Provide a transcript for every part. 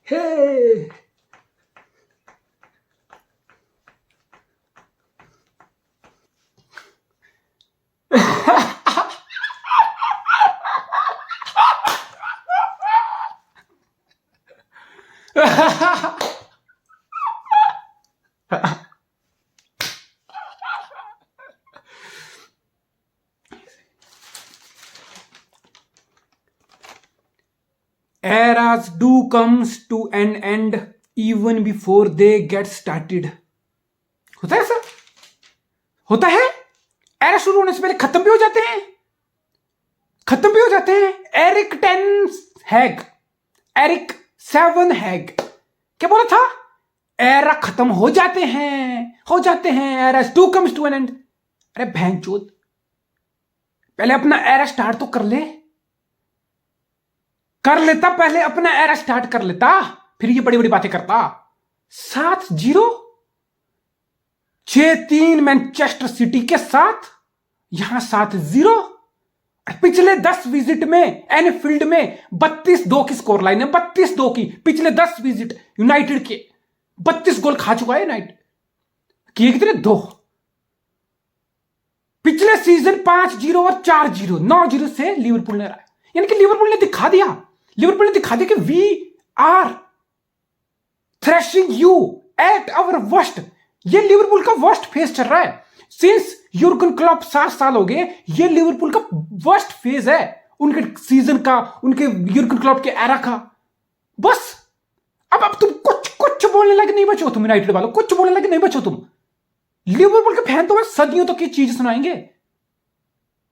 Hey eras do comes to an end even before they get started. होता है ऐसा? होता है? एरा शुरू होने से पहले खत्म भी हो जाते हैं, खत्म भी हो जाते हैं. एरिक 10 हैग, एरिक 7 हैग क्या बोला था? एरा खत्म हो जाते हैं, हो जाते हैं. Era do comes to an end. अरे भैंचोद, पहले अपना एरा स्टार्ट तो कर ले, कर लेता पहले अपना एरा स्टार्ट कर लेता, फिर ये बड़ी बड़ी बातें करता. 7-0 6-3 मैनचेस्टर सिटी के साथ, यहां 7-0. पिछले 10 विजिट में एनफील्ड में 32-2 की स्कोर लाइन है, 32-2 की. पिछले 10 विजिट यूनाइटेड के 32 गोल खा चुका है यूनाइटेड. किए कितने? 2. पिछले सीजन 5-0 और 4-0, 9-0 से लिवरपूल ने रहा. यानी कि लिवरपूल ने दिखा दिया, लिवरपूल ने दिखा दिया कि we are thrashing you at our worst. ये लिवरपूल का वर्स्ट फेज चल रहा है सिंस यूर्गन क्लॉप. 7 साल हो गए, ये लिवरपूल का वर्स्ट फेज है उनके सीजन का, उनके यूर्गन क्लॉप के एरा का. बस अब तुम कुछ बोलने लगे नहीं बचो, तुम यूनाइटेड वालों कुछ बोलने लगे नहीं बचो. तुम लिवरपूल के फैन तो सदियों तक ये चीज सुनाएंगे.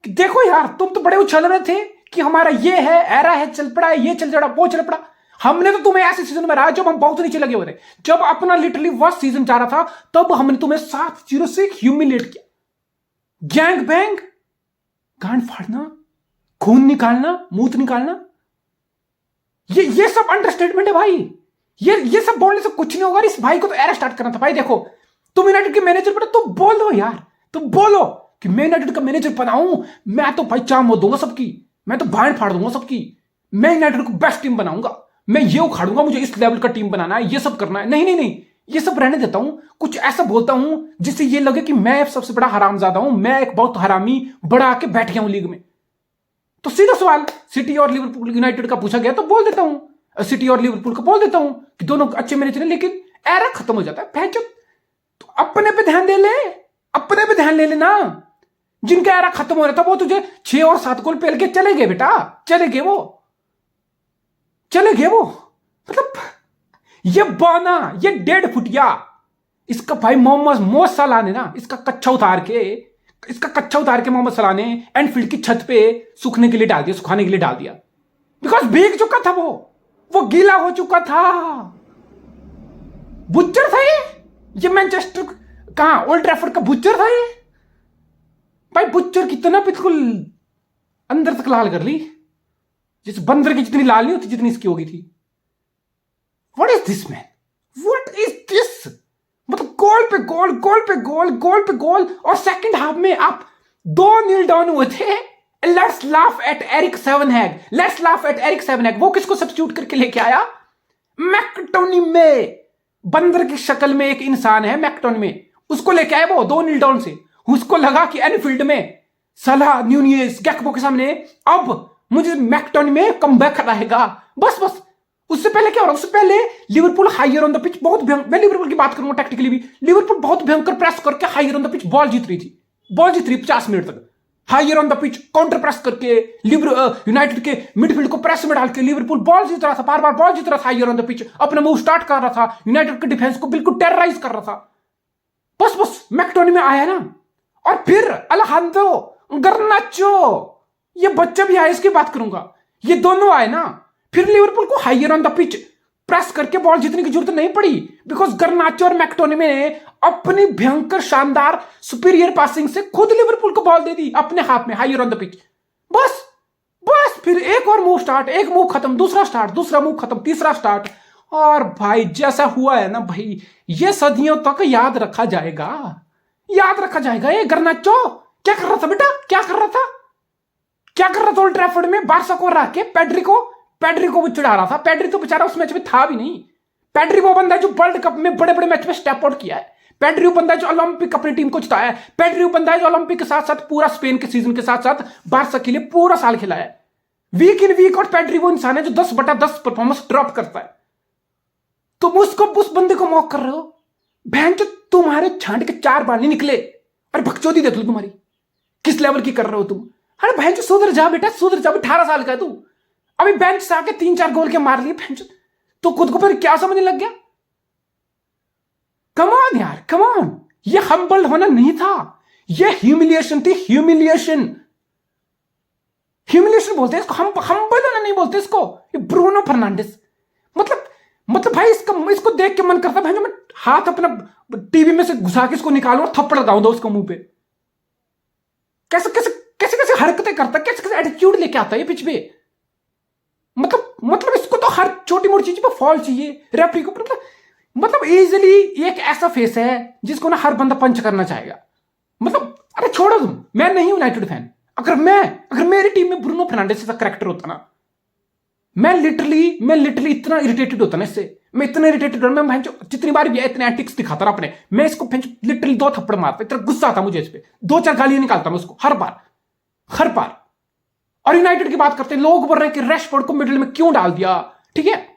देखो यार, तुम तो बड़े उछल रहे थे कि हमारा ये है, एरा है, चल पड़ा है, ये चल पड़ा, वो चल पड़ा. हमने तो तुम्हें ऐसे सीजन में रहा जब हम बहुत नीचे लगे हुए थे, जब अपना लिटरली वर्स्ट सीजन जा रहा था, तब हमने तुम्हें 7-0 से ह्यूमिलेट किया. गैंग बैंग, गांड फाड़ना, खून निकालना, मूत निकालना, ये सब अंडरस्टेटमेंट है भाई. ये सब बोलने से कुछ नहीं होगा. इस भाई को तो एरा स्टार्ट करना था भाई. देखो, तुम यूनाइटेड के मैनेजर पर तुम बोलो यार, तुम बोलो कि मैं यूनाइटेड का मैनेजर बनाऊं, मैं तो भाई चाम हो दूंगा सबकी, मैं तो भाड़ फाड़ दूंगा सबकी, मैं यूनाइटेड को बेस्ट टीम बनाऊंगा, मैं ये उखाड़ूंगा, मुझे इस लेवल का टीम बनाना है, ये सब करना है. नहीं नहीं नहीं, ये सब रहने देता हूं. कुछ ऐसा बोलता हूं जिससे ये लगे कि मैं सबसे बड़ा हरामजादा हूं, मैं एक बहुत हरामी बड़ा आके बैठ गया हूं लीग में. तो सीधा सवाल सिटी और लिवरपूल यूनाइटेड का पूछा गया तो बोल देता हूं, सिटी और लिवरपूल का बोल देता हूं कि दोनों अच्छे मैनेजर हैं, लेकिन एरा खत्म हो जाता है. पहचान तो अपने पे ध्यान दे ले, अपने पे ध्यान ले लेना. जिनका एरा खत्म हो रहा था वो तुझे 6 और 7 गोल पेल के चले गए बेटा, चले गए वो. मतलब ये बाना, ये 1.5 फुटिया, इसका भाई मोहम्मद सलाह ने ना इसका कच्चा उतार के मोहम्मद सलाह ने एनफील्ड की छत पे सूखने के लिए डाल दिया, सुखाने के लिए डाल दिया. बिकॉज भीग चुका था वो गीला हो चुका था. बुच्चर था ये मैनचेस्टर, कहां, ओल्ड ट्रैफर्ड का बुच्चर था ये भाई. बुच्चर कितना बिल्कुल अंदर तक लाल कर ली, जिस बंदर की जितनी लाल नहीं होती जितनी इसकी होगी थी. What is this man, what is this. मतलब गोल पे गोल, गोल पे गोल, गोल पे गोल, और सेकंड हाफ में आप 2-0 डाउन हुए थे. Let's laugh at Erik 7 Hag, let's laugh at Erik 7 Hag. वो किसको सब्स्टिट्यूट करके लेके आया? मैकटोनी में, बंदर की शक्ल में एक इंसान है मैकटोनी में, उसको लेके आया वो 2-0 डाउन से. उसको लगा कि एनफील्ड में सलाह, न्यूनियस, गैक्पो के सामने अब मुझे मैकटोनी में कमबैक कराएगा. बस उससे पहले क्या हो रहा है? उससे पहले Liverpool higher on the pitch, बहुत मैं लिवरपूल की बात करूंगा टैक्टिकली भी, लिवरपूल बहुत भयंकर प्रेस करके higher on the pitch ball जीत रही थी, 50 मिनट तक higher on the pitch counter press करके यूनाइटेड के मिडफील्ड को प्रेस में डाल के लिवरपूल बॉल जीत रहा था, बार बार बॉल जीत रहा था हायर ऑन द पिच, अपना मूव स्टार्ट कर रहा था, यूनाइटेड के डिफेंस को बिल्कुल टेरराइज कर रहा था. बस मैकटोनी में आया ना, और फिर अल्हांद्रो गर्नाचो, ये बच्चा भी आया, इसकी बात करूंगा, ये दोनों आए ना, फिर लिवरपूल को higher on the pitch press करके बॉल जीतने की जरूरत नहीं पड़ी, बिकॉज गर्नाचो और मैकटोनी ने अपनी भयंकर शानदार सुपीरियर पासिंग से खुद लिवरपूल को बॉल दे दी अपने हाथ में हायर ऑन द पिच. बस फिर एक और मूव स्टार्ट, एक मूव खत्म, दूसरा स्टार्ट, दूसरा मूव खत्म, तीसरा स्टार्ट. और भाई जैसा हुआ है ना भाई, ये सदियों तक याद रखा जाएगा. ये गर्नाचो क्या कर रहा था बेटा, क्या कर रहा था ओल्ड ट्रैफर्ड में बारसा को हरा के, पेड्री को पेड्री को वो चिढ़ा रहा था। पेड्री तो बेचारा उस मैच में था भी नहीं। पेड्री वो बंदा है जो वर्ल्ड कप में बड़े बड़े मैच में स्टेप आउट किया है। पेड्री वो बंदा है जो ओलंपिक अपनी टीम को जिताया है। पेड्री वो बंदा है जो ओलंपिक के साथ साथ पूरा स्पेन के सीजन के साथ साथ बारसा के लिए पूरा साल खेला है। वीक इन वीक आउट पेड्री वो इंसान है जो 10/10 परफॉर्मेंस ड्रॉप करता है। तुम उसको उस बंदे को मॉक कर रहे हो। बहन जो तुम्हारे छांट के 4 बाल नहीं निकले। अरे बकचोदी देख लो तुम्हारी किस लेवल की कर रहे हो तुम। अरे बहन जो सुधर जा बेटा, सुधर जा। 18 साल का है तू, अभी बेंच से आके 3-4 गोल के मार लिए। बहन तो खुद को फिर क्या समझने लग गया। कम ऑन यार, कम ऑन। ये हम्बल होना नहीं था, ये ह्यूमिलिएशन थी। ह्यूमिलिएशन बोलते हैं इसको, हम्बल होना नहीं बोलते इसको। ये ब्रूनो फर्नांडिस मतलब भाई इसको देख के मन करता है मैं हाथ अपना टीवी में से घुसा के इसको निकालूं और थप्पड़ लगाऊं दो उसको मुंह पे। कैसे कैसे कैसे कैसे हरकतें करता है, कैसे कैसे एटीट्यूड लेके आता है ये पिच पे। मतलब इसको तो हर छोटी मोटी चीज पे फॉल चाहिए रेफरी को। मतलब इजीली एक ऐसा फेस है जिसको ना हर बंदा पंच करना चाहेगा। मतलब अरे छोड़ो तुम, मैं नहीं यूनाइटेड फैन। अगर मेरी टीम में ब्रूनो फर्नांडिस जैसा कैरेक्टर होता ना, मैं लिटरली इतना इरिटेटेड होता ना इससे। मैं इतना इरिटेटेड होता, मैं जितनी बार भी इतने एंटिक्स दिखाता रहा अपने, मैं इसको लिटरली 2 थप्पड़ मारता। इतना गुस्सा आता मुझे इस पे, 2-4 गालियां निकालता मैं उसको हर बार। और यूनाइटेड की बात करते हैं, लोग बोल रहे हैं कि रैशफोर्ड को मिडिल में क्यों डाल दिया। ठीक है,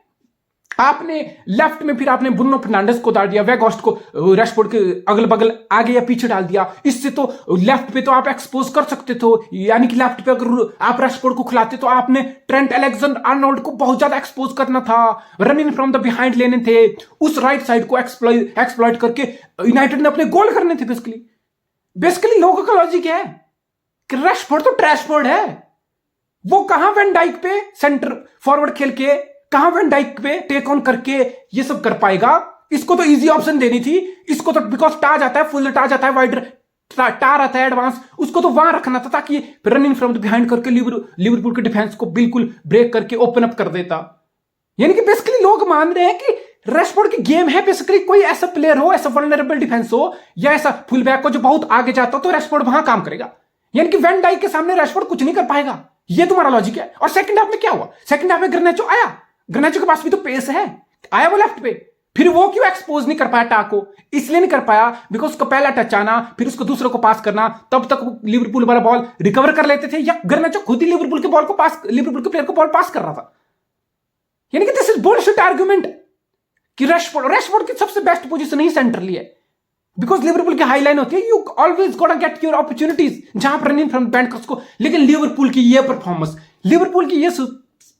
आपने लेफ्ट में फिर आपने ब्रूनो फर्नांडिस को डाल दिया, वेगोस्ट को रैशफोर्ड के अगल बगल आगे या पीछे डाल दिया। इससे तो लेफ्ट पे तो आप एक्सपोज कर सकते थे, यानी कि लेफ्ट पे अगर आप रैशफोर्ड को खिलाते तो आपने ट्रेंट अलेक्जेंडर आर्नोल्ड को बहुत ज्यादा एक्सपोज करना था, रनिंग फ्रॉम द बिहाइंड लेने थे, उस राइट साइड को एक्सप्लॉइट करके यूनाइटेड ने अपने गोल करने थे। बेसिकली लोगों का लॉजिक है कि रैशफोर्ड तो ट्रैशफोर्ड है। वो कहां वैन डाइक पे सेंटर फॉरवर्ड खेल के, कहां वैन डाइक पे टेक ऑन करके ये सब कर पाएगा। इसको तो इजी ऑप्शन देनी थी। इसको तो बिकॉज टाज आता है, फुल टाज आता है, वाइडर टार आता है एडवांस, उसको तो वहां रखना था ताकि रनिंग फ्रॉम द बिहाइंड करके लिवरपूल के डिफेंस को बिल्कुल ब्रेक करके ओपन अप कर देता। यानी कि बेसिकली लोग मान रहे हैं कि रैशफोर्ड की गेम है बेसिकली कोई ऐसा प्लेयर हो, ऐसा वल्नरेबल डिफेंस हो या ऐसा फुल बैक हो जो बहुत आगे जाता हो तो रैशफोर्ड वहां काम करेगा। यानी कि वैन डाइक के सामने रैशफोर्ड कुछ नहीं कर पाएगा। ये तुम्हारा लॉजिक है। और सेकंड हाफ में क्या हुआ? सेकंड हाफ में गर्नाचो आया, गर्नाचो के पास भी तो पेस है, आया वो लेफ्ट पे, फिर वो क्यों एक्सपोज नहीं कर पाया टाको? इसलिए नहीं कर पाया बिकॉज उसका पहला टच आना, फिर उसको दूसरे को पास करना, तब तक लिवरपूल वाला बॉल रिकवर कर लेते थे, या गर्नाचो खुद ही लिवरपूल के प्लेयर को बॉल पास कर रहा था। यानी कि दिस इज बुलशिट आर्गुमेंट कि रैशफोर्ड की सबसे बेस्ट पोजीशन ही सेंट्रली है बिकॉज लिवरपूल की हाई लाइन होती है, you always gonna get your opportunities जहां पर रनिंग फ्रॉम बैंकर्स को। लेकिन लिवरपूल की ये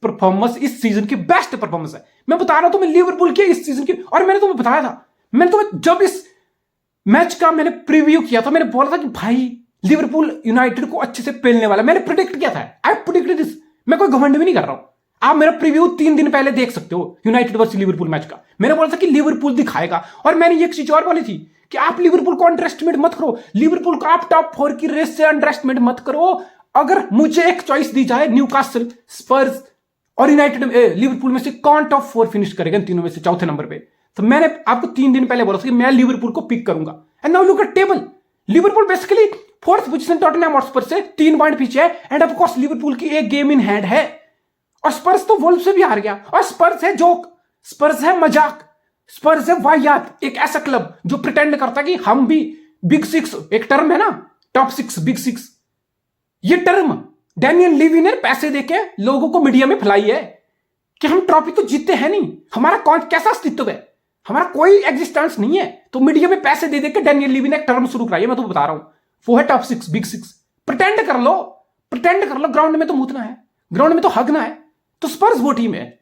परफॉर्मेंस इस सीजन की बेस्ट परफॉर्मेंस है। मैं बता रहा हूं तुम्हें लिवरपूल की इस सीजन की, और मैंने तुम्हें बताया था, मैंने तुम्हें जब इस मैच का मैंने प्रीव्यू किया था, मैंने बोला था कि भाई लिवरपूल यूनाइटेड को अच्छे से पेलने वाला। मैंने प्रिडिक्ट किया था, आई प्रिडिक्टेड दिस। मैं कोई घमंड भी नहीं कर रहा हूं, आप मेरा प्रीव्यू 3 दिन पहले देख सकते हो यूनाइटेड वर्सेस लिवरपूल मैच का। मैंने बोला था कि लिवरपूल दिखाएगा, और मैंने ये चीज और बोली थी कि आप लिवरपूल को अंडरएस्टिमेट मत करो, लिवरपूल को आप टॉप 4 की रेस से अंडरएस्टिमेट मत करो। अगर मुझे एक चॉइस दी जाए, न्यूकासल, स्पर्स और यूनाइटेड लिवरपूल में से कौन टॉप 4 फिनिश करेगा इन तीनों में से चौथे नंबर पे, तो मैंने आपको 3 दिन पहले बोला था कि मैं लिवरपूल को पिक करूंगा। And now look at table, Liverpool basically 4th position Tottenham Hotspur से 3 पॉइंट पीछे है। एंड ऑफ कोर्स लिवरपूल की एक गेम इन हैंड है, और स्पर्स तो वोल्फ से भी हार गया। और स्पर्स है जोक, स्पर्स है मजाक, स्पर्स है वाहियात, एक ऐसा क्लब जो प्रिटेंड करता है कि हम भी बिग 6, एक टर्म है ना टॉप 6 बिग 6, ये टर्म डैनियल लीवी ने पैसे देके लोगों को मीडिया में फैलाई है कि हम ट्रॉफी तो जीतते हैं नहीं, हमारा कौन कैसा अस्तित्व है, हमारा कोई एग्जिस्टेंस नहीं है। तो मीडिया में पैसे दे देके डैनियल लीवी ने एक टर्म शुरू कराई है, मैं तो बता रहा हूं, वो है टॉप 6 बिग 6। प्रिटेंड कर लो, ग्राउंड में तो मूतना है, ग्राउंड में तो हगना है। तो स्पर्स वो टीम है,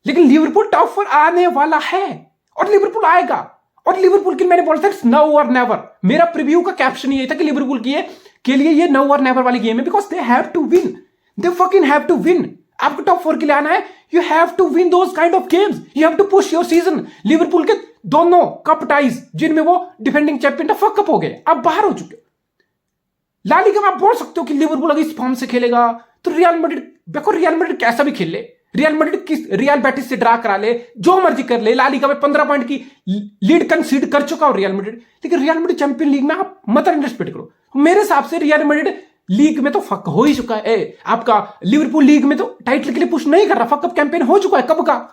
लेकिन लिवरपूल टॉप 4 आने वाला है, और लिवरपूल आएगा। और लिवरपूल की मैंने बोला था नाउ और नेवर, मेरा प्रीव्यू का कैप्शन ये था कि लिवरपूल के लिए ये नाउ और नेवर वाली गेम है, because they have to win, they fucking have to win. आपको टॉप 4 के लिए आना है, you have to win those kind of games, you have to push your season. Liverpool के दोनों कप टाइज जिनमें वो डिफेंडिंग चैंपियन फक अप हो गए, अब बाहर हो चुके। ला लीगा में आप बोल सकते हो कि लिवरपूल अगर इस फॉर्म से खेलेगा तो रियल मैड्रिड कैसा भी खेल ले, रियल बेटिस से ड्रा करा ले, जो मर्जी कर ले, ला लीगा में 15 पॉइंट की लीड कंसीड कर चुका हो रियल मैड्रिड, लेकिन रियल मैड्रिड चैंपियन लीग में आप मत अंडरएस्टिमेट करो। मेरे हिसाब से रियल मैड्रिड लीग में तो फक हो ही चुका है। आपका लिवरपूल लीग में तो टाइटल के लिए पुश नहीं कर रहा, फक अप कैंपेन हो चुका है कब का।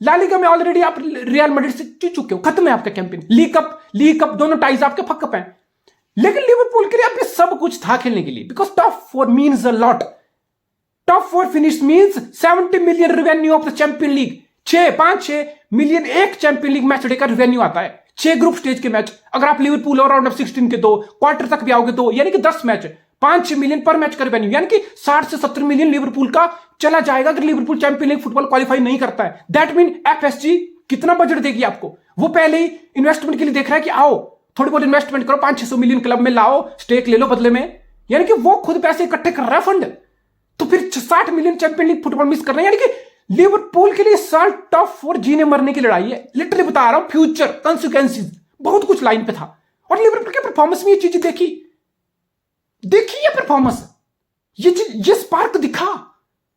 ला लीगा में ऑलरेडी आप रियल मैड्रिड से जीत चुके हो, खत्म है आपका कैंपेन। लीग कप दोनों टाइज आपके फक अप हैं। लेकिन लिवरपूल के लिए आपके सब कुछ था खेलने के लिए, because top 4 means a lot. Top 4 finish means 70 million revenue of the champion league. 5-6 million एक चैंपियन लीग मैच डे का रेवेन्यू आता है। 6 ग्रुप स्टेज के मैच, अगर आप लिवरपूल और राउंड ऑफ 16 के 2 क्वार्टर तक भी आओगे तो यानी कि 10 मैच, 5-6 मिलियन पर मैच का रेवेन्यू, यानी कि 60 से 70 मिलियन लिवरपूल का चला जाएगा अगर Liverpool champion league football qualify नहीं करता है। दैट मीन एफएसजी कितना बजट देगी आपको, वो पहले ही इन्वेस्टमेंट के लिए देख रहा है कि आओ थोड़ी बहुत इन्वेस्टमेंट करो, 500-600 मिलियन क्लब में लाओ, स्टेक ले लो बदले में, यानी कि वो खुद पैसे इकट्ठे कर रहा है फंड। तो फिर 60 million champion league football miss कर रहे हैं, यानी कि लिवरपूल के लिए साल टॉप 4 जीने मरने की लड़ाई है। लिटरली बता रहा हूं, फ्यूचर कंसिक्वेंसेस बहुत कुछ लाइन पे था। और लिवरपूल के परफॉर्मेंस में ये चीजें देखी ये परफॉर्मेंस, ये स्पार्क दिखा।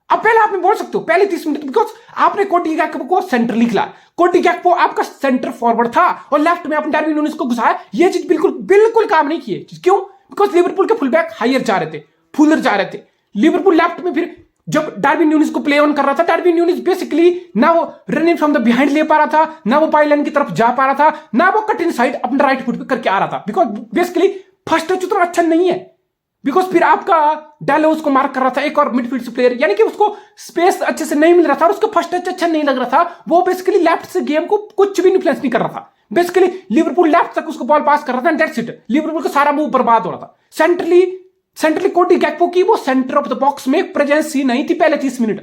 अब पहले आप बोल सकते हो पहले 30 मिनट, बिकॉज आपने कोडी गैक्पो को सेंटर लिखला, कोडी गैक्पो आपका सेंटर फॉरवर्ड था और लेफ्ट में आपने डार्विन नूनेज को घुसाया। ये चीज बिल्कुल काम नहीं किए। क्यों? बिकॉज लिवरपूल के फुलबैक हायर जा रहे थे, फुलर जा रहे थे। लिवरपूल लेफ्ट में फिर जब डार्विन न्यूनेज को प्ले ऑन कर रहा था, डार्विन न्यूनेज बेसिकली ना वो रनिंग फ्रॉम द बिहाइंड ले पा रहा था, ना वो बाईलाइन की तरफ जा पा रहा था, ना वो कट इन साइड अपना राइट फुट पे करके आ रहा था। बिकॉज बेसिकली फर्स्ट टच उतना अच्छा नहीं है, बिकॉज फिर आपका डालो उसको मार्क कर रहा था, एक और मिडफील्ड से प्लेयर, यानी कि उसको स्पेस अच्छे से नहीं मिल रहा था और उसको फर्स्ट टच अच्छा नहीं लग रहा था। वो बेसिकली लेफ्ट से गेम को कुछ भी इन्फ्लुएंस नहीं कर रहा था। बेसिकली लिवरपूल लेफ्ट तक उसको बॉल पास कर रहा था, दैट्स इट। लिवरपूल का सारा मूव बर्बाद हो रहा था। सेंट्रली कोडी गैक्पो की वो सेंटर ऑफ द बॉक्स में प्रेजेंस ही नहीं थी पहले 30 मिनट,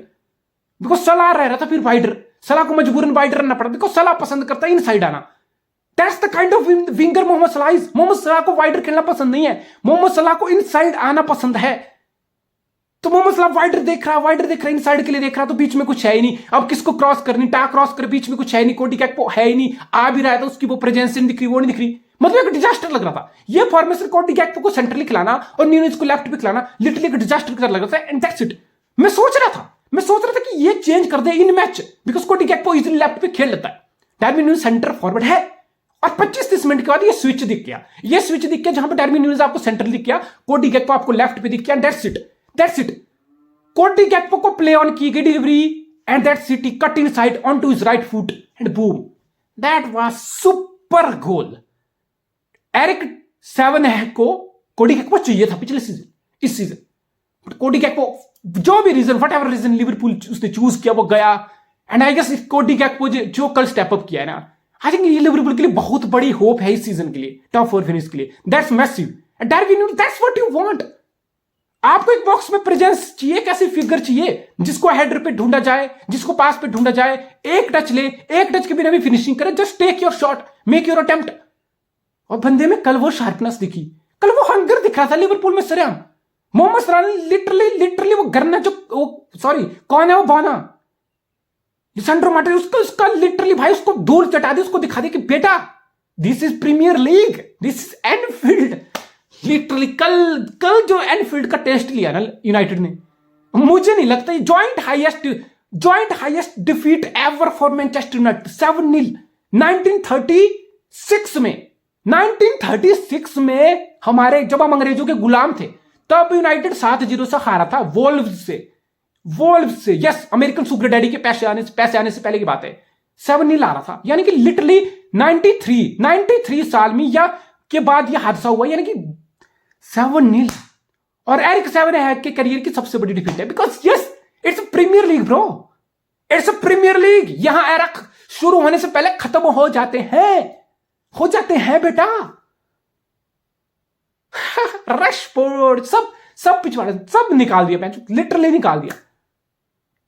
बिकॉज सलाह रह रहा था फिर वाइडर, सलाह को मजबूरन वाइडर रहना पड़ा, बिकॉज सलाह पसंद करता है इनसाइड आना। That's the kind of winger Mohamed Salah is. Mohammad सलाह को वाइडर खेलना पसंद नहीं है, मोहम्मद सलाह को इनसाइड आना पसंद है। तो मोहम्मद सलाह वाइडर देख रहा है, इनसाइड के लिए देख रहा, तो बीच में कुछ है ही नहीं। अब किसको क्रॉस करनी, टा क्रॉस कर, बीच में कुछ है नहीं, कोडी गैक्पो है ही नहीं, आ भी रहा है तो उसकी वो प्रेजेंस नहीं दिख रही, वो नहीं दिख रही। मतलब एक डिजास्टर लग रहा था ये फॉर्मेशन। कोडी गैक्पो को सेंट्रली खिलाना और न्यूनेज को लेफ्ट पे खिलाना लिटरली एक डिजास्टर की तरह लग रहा था। And that's it. मैं सोच रहा था कि ये चेंज कर दे इन मैच, बिकॉज कोडी गैक्पो इजीली लेफ्ट पे खेल लेता है, डार्विन नूनेज सेंटर फॉरवर्ड है। और 25-30 मिनट के बाद ये स्विच दिख गया जहां पर डार्विन नूनेज आपको सेंटर दिख गया, कोडी गैक्पो आपको लेफ्ट पे दिख गया। That's it. कोडी गैक्पो को प्ले ऑन की गई delivery and that's it, cut inside on to his right foot and boom, that was super goal. Erik 7 को कोडी गैक्पो चाहिए था पिछले सीजन, इस सीजन, बट कोडी गैक्पो जो भी reason, whatever reason Liverpool उसने चूज किया वो गया। एंड आई गेस कोडी गैक्पो जो कल स्टेप अप किया है ना, आई थिंक ये लिवरपूल के लिए बहुत बड़ी होप है इस सीजन के लिए, टॉप 4 फिनिश के लिए। That's massive. And Darwin Nunez, that's what you want. आपको एक बॉक्स में प्रेजेंस चाहिए, कैसी फिगर चाहिए जिसको हेडर पे ढूंढा जाए, जिसको पास पे ढूंढा जाए, एक टच ले, एक टच के बिना भी फिनिशिंग करे, just take your shot, make your attempt. और बंदे में कल वो शार्पनेस दिखी, कल वो हंगर दिख रहा था लिवरपूल में सरेआम। मोहम्मद सलाह ने लिटरली वो गरना कौन है वो बॉना, लिसांड्रो मार्टिनेज, उसका लिटरली भाई उसको दूर चटा दे, उसको दिखा दे कि बेटा this is Premier League, this is Anfield. Literally कल जो एनफील्ड का टेस्ट लिया ना यूनाइटेड ने, मुझे नहीं लगता ये joint highest defeat ever for Manchester United, 7-0 1936 में हमारे, जब हम अंग्रेजों के गुलाम थे तब यूनाइटेड 7-0 से हारा था वोल्व्स से। यस, अमेरिकन सुपर डैडी के पैसे आने से पहले की बात है, 7-0 आ रहा था। यानी कि लिटरली 93 साल में या के बाद यह हादसा हुआ, यानी कि 7-0। और एरिक 7 के करियर की सबसे बड़ी डिफीट है, because yes it's premier league bro, it's a premier league. यहां एरिक शुरू होने से पहले खत्म हो जाते हैं बेटा। रशफोर्ड सब पिछवाड़े सब निकाल दिया, लिटरली निकाल दिया।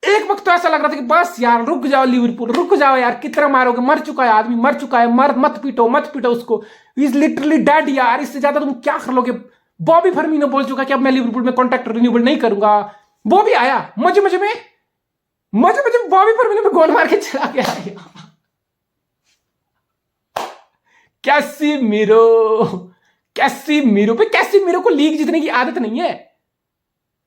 एक वक्त तो ऐसा लग रहा था कि बस यार रुक जाओ लिवरपूल, रुक जाओ यार, कितना मारोगे, मर चुका है आदमी, मर चुका है, मत पीटो उसको, इज लिटरली डेड यार, इससे ज्यादा तुम क्या कर लोगे। बॉबी फर्मिनो बोल चुका कि अब मैं लिवरपूल में कॉन्ट्रैक्ट रिन्यूएबल नहीं करूंगा। वो भी आया मजे में बॉबी फर्मिनो में गोल मार के चला गया। कैसीमीरो को लीग जीतने की आदत नहीं है।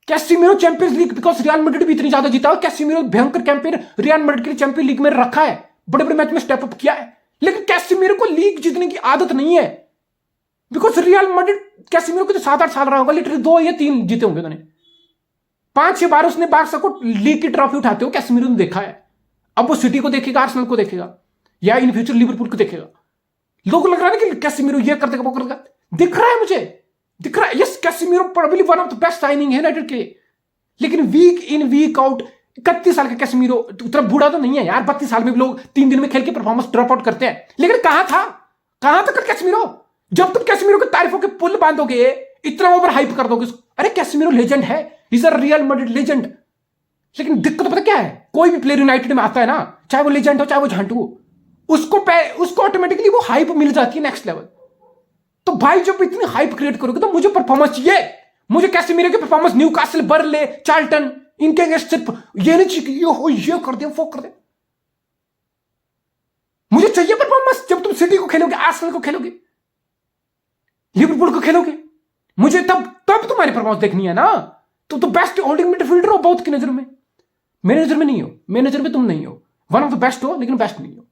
Casemiro champions league, because real Madrid भी इतनी ज्यादा जीता है, कैसीमीरो भयंकर कैंपेन रियल मैड्रिड के लिए चैंपियंस लीग में रखा है, बड़े मैच में स्टेप अप किया है, लेकिन कैसीमीरो को लीग जीतने की आदत नहीं है, बिकॉज रियल मैड्रिड कैसेमीरो को तो 7-8 साल रहा होगा, लिटरली 2 या 3 जीते होंगे उन्होंने। 5-6 बार उसने बारसा को लीग की ट्रॉफी उठाते हो कैसेमीरो ने देखा है। अब वो सिटी को देखेगा, आर्सेनल को देखेगा, या इन फ्यूचर लिवरपूल को देखेगा। लोगों को लग रहा है कि कैसेमीरो ये कर देगा वो कर देगा, दिख रहा है मुझे, दिख रहा है। Yes, Casemiro probably one of the best signing है यूनाइटेड के, लेकिन वीक इन वीक आउट 31 साल का कैसेमीरो उतना बूढ़ा तो नहीं है यार। 32 साल में भी लोग 3 दिन में खेल के परफॉर्मेंस ड्रॉप आउट करते हैं, लेकिन कहां था कैसेमीरो? जब तुम कैसेमीरो के तारीफों के पुल बांधोगे, इतना ओवर हाइप कर दोगे, अरे कैसेमीरो लेजेंड है, is a real Madrid legend. लेकिन दिक्कत पता क्या है, कोई भी प्लेयर यूनाइटेड में आता है ना, चाहे वो लेजेंड हो चाहे वो झांटू हो, उसको ऑटोमेटिकली वो हाइप मिल जाती है नेक्स्ट लेवल। तो भाई जब इतनी हाइप क्रिएट करोगे तो मुझे परफॉर्मेंस चाहिए। मुझे कैसेमीरो के परफॉर्मेंस न्यूकासल, बर्नले, चार्ल्टन, इनके अगेंस्ट सिर्फ ये नहीं चाहिए ये कर दे वो कर दे। मुझे चाहिए परफॉर्मेंस जब तुम सिटी को खेलोगे, आर्सेनल को खेलोगे, लिवरपूल को खेलोगे, मुझे तब तुम्हारी परफॉर्मेंस देखनी है ना। तुम तो बेस्ट होल्डिंग मिडफील्डर हो बहुत की नजर में, मेरी नजर में नहीं हो, मेरी नजर में तुम नहीं हो, वन ऑफ द बेस्ट हो लेकिन बेस्ट नहीं हो।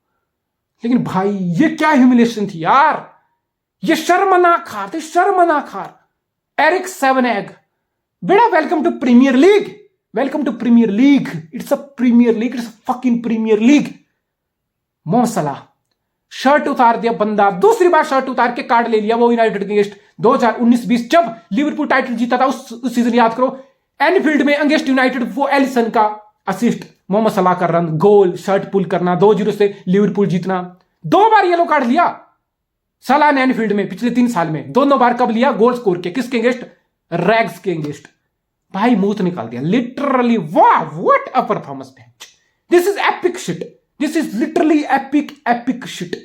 लेकिन भाई ये क्या ह्यूमिलेशन थी यार, ये शर्मनाक हार थी, शर्मनाक हार। एरिक सेवनेग, बेटा welcome to premier league, welcome to premier league, it's a premier league, it's a fucking premier league. Mohamed Salah shirt उतार दिया बंदा, दूसरी बार शर्ट उतार के कार्ड ले लिया वो यूनाइटेड के अगेंस्ट 2019-20 जब लिवरपूल टाइटल जीता था। उस सीजन याद करो, एनफील्ड में अगेंस्ट यूनाइटेड, वो एलिसन का असिस्ट, मोहम्मद सलाह का रन, गोल, शर्ट पुल करना, 2-0 से लिवरपूल जीतना। 2 बार येलो कार्ड लिया सलाह ने एनफील्ड में पिछले 3 साल में, दोनों बार कब लिया? गोल स्कोर के, किसके अगेंस्ट? रैग्स के अगेंस्ट। भाई मुंह तो निकाल दिया लिटरली, वाह what a performance. This is epic shit, this is literally epic shit.